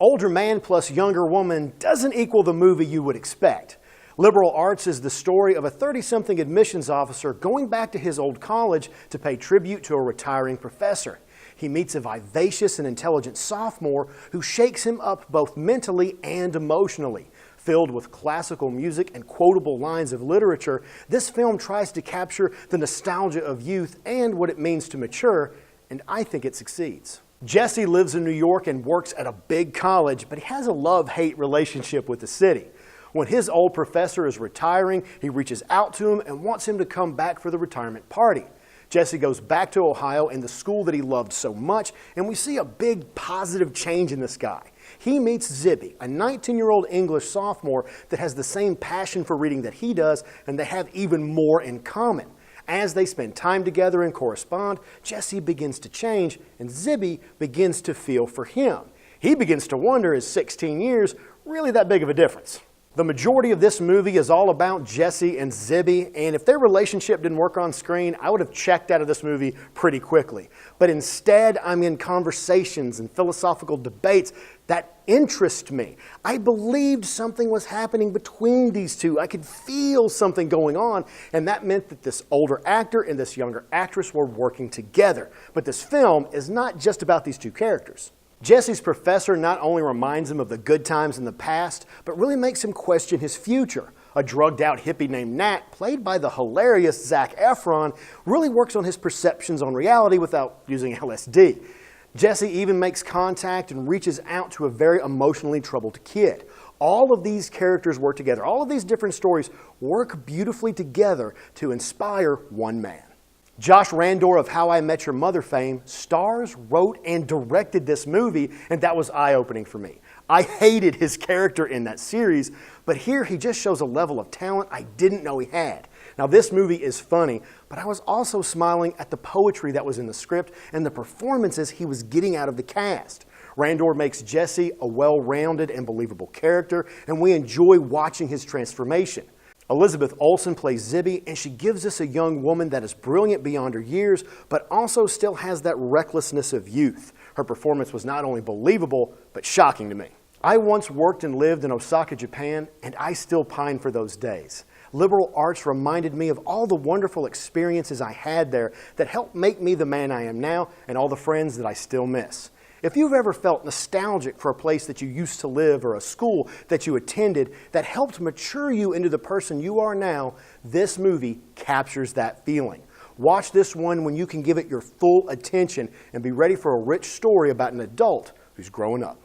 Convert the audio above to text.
Older man plus younger woman doesn't equal the movie you would expect. Liberal Arts is the story of a 30-something admissions officer going back to his old college to pay tribute to a retiring professor. He meets a vivacious and intelligent sophomore who shakes him up both mentally and emotionally. Filled with classical music and quotable lines of literature, this film tries to capture the nostalgia of youth and what it means to mature, and I think it succeeds. Jesse lives in New York and works at a big college, but he has a love-hate relationship with the city. When his old professor is retiring, he reaches out to him and wants him to come back for the retirement party. Jesse goes back to Ohio and the school that he loved so much, and we see a big positive change in this guy. He meets Zibby, a 19-year-old English sophomore that has the same passion for reading that he does, and they have even more in common. As they spend time together and correspond, Jesse begins to change, and Zibby begins to feel for him. He begins to wonder, is 16 years really that big of a difference? The majority of this movie is all about Jesse and Zibby, and if their relationship didn't work on screen, I would have checked out of this movie pretty quickly. But instead, I'm in conversations and philosophical debates that interest me. I believed something was happening between these two. I could feel something going on, and that meant that this older actor and this younger actress were working together. But this film is not just about these two characters. Jesse's professor not only reminds him of the good times in the past, but really makes him question his future. A drugged-out hippie named Nat, played by the hilarious Zac Efron, really works on his perceptions on reality without using LSD. Jesse even makes contact and reaches out to a very emotionally troubled kid. All of these characters work together. All of these different stories work beautifully together to inspire one man. Josh Randor of How I Met Your Mother fame stars, wrote, and directed this movie, and that was eye-opening for me. I hated his character in that series, but here he just shows a level of talent I didn't know he had. Now, this movie is funny, but I was also smiling at the poetry that was in the script and the performances he was getting out of the cast. Randor makes Jesse a well-rounded and believable character, and we enjoy watching his transformation. Elizabeth Olsen plays Zibby, and she gives us a young woman that is brilliant beyond her years, but also still has that recklessness of youth. Her performance was not only believable, but shocking to me. I once worked and lived in Osaka, Japan, and I still pine for those days. Liberal arts reminded me of all the wonderful experiences I had there that helped make me the man I am now, and all the friends that I still miss. If you've ever felt nostalgic for a place that you used to live or a school that you attended that helped mature you into the person you are now, this movie captures that feeling. Watch this one when you can give it your full attention and be ready for a rich story about an adult who's growing up.